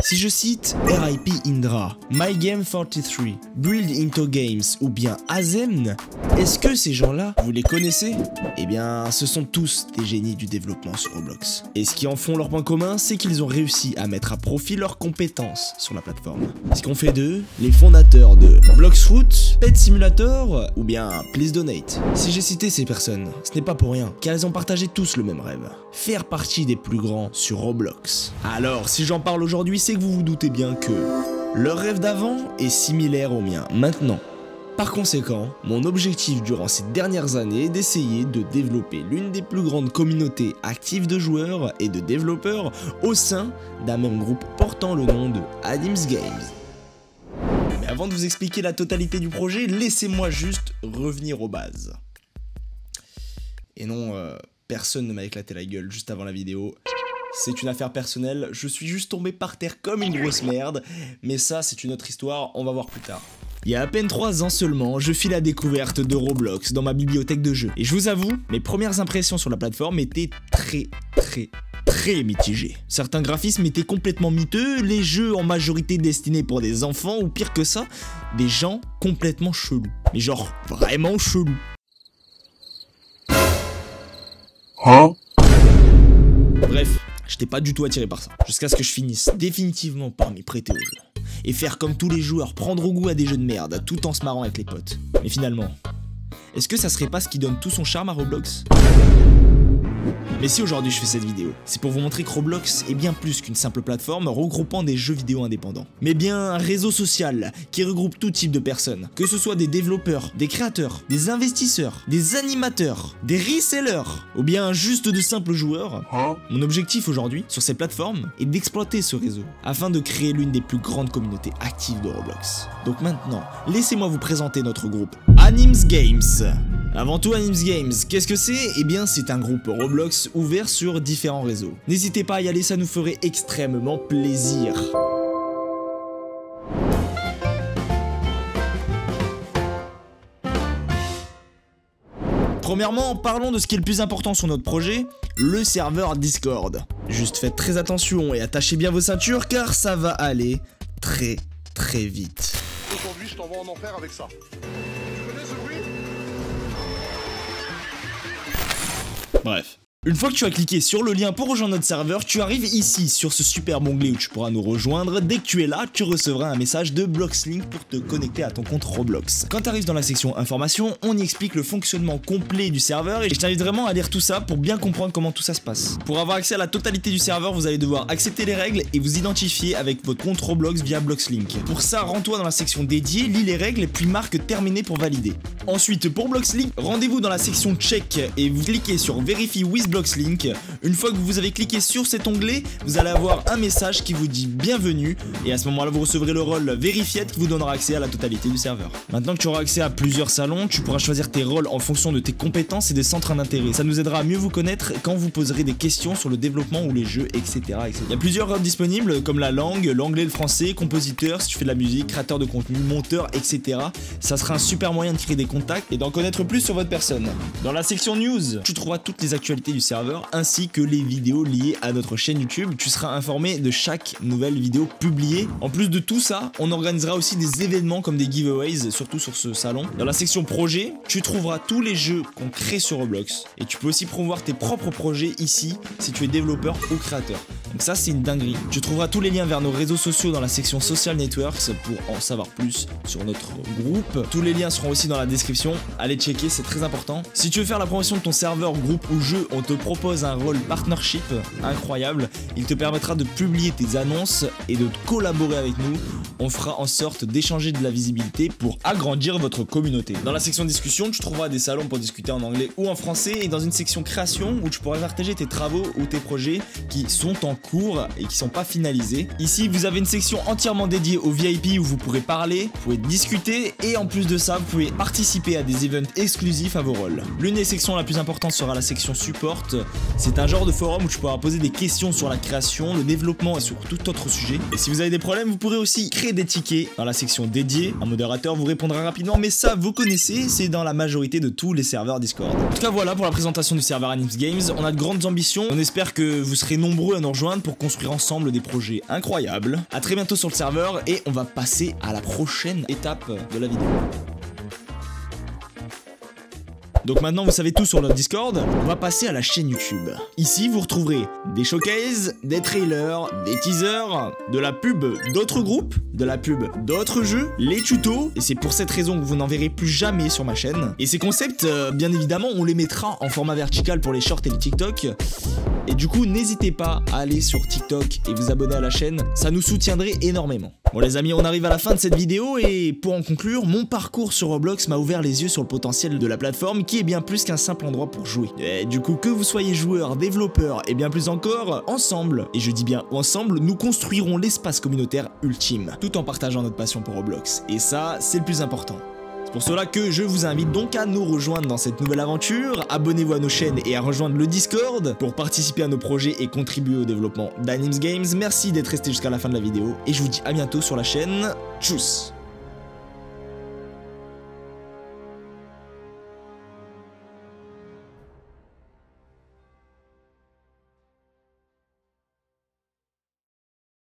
Si je cite RIP Indra, MyGame43, Build Into Games ou bien Azem, est-ce que ces gens-là, vous les connaissez? Eh bien, ce sont tous des génies du développement sur Roblox. Et ce qui en font leur point commun, c'est qu'ils ont réussi à mettre à profit leurs compétences sur la plateforme. Ce qu'on fait d'eux, les fondateurs de Bloxfruit, Pet Simulator ou bien Please Donate. Si j'ai cité ces personnes, ce n'est pas pour rien, car elles ont partagé tous le même rêve, faire partie des plus grands sur Roblox. Alors, si j'en parle aujourd'hui, c'est que vous vous doutez bien que leur rêve d'avant est similaire au mien maintenant. Par conséquent, mon objectif durant ces dernières années est d'essayer de développer l'une des plus grandes communautés actives de joueurs et de développeurs au sein d'un même groupe portant le nom de Anims Games. Mais avant de vous expliquer la totalité du projet, laissez-moi juste revenir aux bases. Et non, personne ne m'a éclaté la gueule juste avant la vidéo. C'est une affaire personnelle, je suis juste tombé par terre comme une grosse merde, mais ça c'est une autre histoire, on va voir plus tard. Il y a à peine 3 ans seulement, je fis la découverte de Roblox dans ma bibliothèque de jeux. Et je vous avoue, mes premières impressions sur la plateforme étaient très mitigées. Certains graphismes étaient complètement miteux, les jeux en majorité destinés pour des enfants, ou pire que ça, des gens complètement chelous. Mais genre, vraiment chelous. Hein? Bref, j'étais pas du tout attiré par ça, jusqu'à ce que je finisse définitivement par m'y prêter au jeu. Et faire comme tous les joueurs, prendre goût à des jeux de merde, tout en se marrant avec les potes. Mais finalement, est-ce que ça serait pas ce qui donne tout son charme à Roblox? Mais si aujourd'hui je fais cette vidéo, c'est pour vous montrer que Roblox est bien plus qu'une simple plateforme regroupant des jeux vidéo indépendants, mais bien un réseau social qui regroupe tout type de personnes, que ce soit des développeurs, des créateurs, des investisseurs, des animateurs, des resellers, ou bien juste de simples joueurs. Mon objectif aujourd'hui sur ces plateformes est d'exploiter ce réseau, afin de créer l'une des plus grandes communautés actives de Roblox. Donc maintenant, laissez-moi vous présenter notre groupe Anims Games. Avant tout, Anims Games, qu'est-ce que c'est? Eh bien, c'est un groupe Roblox ouvert sur différents réseaux. N'hésitez pas à y aller, ça nous ferait extrêmement plaisir. Premièrement, parlons de ce qui est le plus important sur notre projet, le serveur Discord. Juste faites très attention et attachez bien vos ceintures car ça va aller très vite. Aujourd'hui, je t'envoie en enfer avec ça. Tu connais ce bruit? Bref. Une fois que tu as cliqué sur le lien pour rejoindre notre serveur, tu arrives ici sur ce superbe onglet où tu pourras nous rejoindre. Dès que tu es là, tu recevras un message de Bloxlink pour te connecter à ton compte Roblox. Quand tu arrives dans la section information, on y explique le fonctionnement complet du serveur et je t'invite vraiment à lire tout ça pour bien comprendre comment tout ça se passe. Pour avoir accès à la totalité du serveur, vous allez devoir accepter les règles et vous identifier avec votre compte Roblox via Bloxlink. Pour ça, rends-toi dans la section dédiée, lis les règles puis marque terminé pour valider. Ensuite, pour Bloxlink, rendez-vous dans la section check et vous cliquez sur Verify with Bloxlink. Une fois que vous avez cliqué sur cet onglet, vous allez avoir un message qui vous dit bienvenue et à ce moment là vous recevrez le rôle Verified qui vous donnera accès à la totalité du serveur. Maintenant que tu auras accès à plusieurs salons, tu pourras choisir tes rôles en fonction de tes compétences et des centres d'intérêt. Ça nous aidera à mieux vous connaître quand vous poserez des questions sur le développement ou les jeux, etc. Il y a plusieurs rôles disponibles comme la langue, l'anglais, le français, compositeur, si tu fais de la musique, créateur de contenu, monteur, etc. Ça sera un super moyen de créer des contacts et d'en connaître plus sur votre personne. Dans la section news, tu trouveras toutes les actualités du serveur ainsi que les vidéos liées à notre chaîne YouTube. Tu seras informé de chaque nouvelle vidéo publiée. En plus de tout ça, on organisera aussi des événements comme des giveaways, surtout sur ce salon. Dans la section projet, tu trouveras tous les jeux qu'on crée sur Roblox et tu peux aussi promouvoir tes propres projets ici si tu es développeur ou créateur. Donc ça c'est une dinguerie. Tu trouveras tous les liens vers nos réseaux sociaux dans la section Social Networks pour en savoir plus sur notre groupe. Tous les liens seront aussi dans la description. Allez checker, c'est très important. Si tu veux faire la promotion de ton serveur, groupe ou jeu, on te propose un rôle partnership incroyable. Il te permettra de publier tes annonces et de collaborer avec nous. On fera en sorte d'échanger de la visibilité pour agrandir votre communauté. Dans la section discussion, tu trouveras des salons pour discuter en anglais ou en français et dans une section création où tu pourras partager tes travaux ou tes projets qui sont en cours et qui sont pas finalisés. Ici, vous avez une section entièrement dédiée aux VIP où vous pourrez parler, vous pouvez discuter et en plus de ça, vous pouvez participer à des events exclusifs à vos rôles. L'une des sections la plus importante sera la section support. C'est un genre de forum où tu pourras poser des questions sur la création, le développement et sur tout autre sujet. Et si vous avez des problèmes, vous pourrez aussi créer des tickets dans la section dédiée. Un modérateur vous répondra rapidement, mais ça, vous connaissez, c'est dans la majorité de tous les serveurs Discord. En tout cas, voilà pour la présentation du serveur Anims Games. On a de grandes ambitions. On espère que vous serez nombreux à nous rejoindre. rejoindre pour construire ensemble des projets incroyables. A très bientôt sur le serveur et on va passer à la prochaine étape de la vidéo. Donc maintenant vous savez tout sur notre Discord, on va passer à la chaîne YouTube. Ici vous retrouverez des showcases, des trailers, des teasers, de la pub d'autres groupes, de la pub d'autres jeux, les tutos, et c'est pour cette raison que vous n'en verrez plus jamais sur ma chaîne. Et ces concepts, bien évidemment, on les mettra en format vertical pour les shorts et les TikTok. Et du coup, n'hésitez pas à aller sur TikTok et vous abonner à la chaîne, ça nous soutiendrait énormément. Bon les amis, on arrive à la fin de cette vidéo et pour en conclure, mon parcours sur Roblox m'a ouvert les yeux sur le potentiel de la plateforme qui est bien plus qu'un simple endroit pour jouer. Et du coup, que vous soyez joueur, développeur et bien plus encore, ensemble, et je dis bien ensemble, nous construirons l'espace communautaire ultime, tout en partageant notre passion pour Roblox. Et ça, c'est le plus important. C'est pour cela que je vous invite donc à nous rejoindre dans cette nouvelle aventure, abonnez-vous à nos chaînes et à rejoindre le Discord pour participer à nos projets et contribuer au développement d'Anims Games. Merci d'être resté jusqu'à la fin de la vidéo et je vous dis à bientôt sur la chaîne. Tchuss!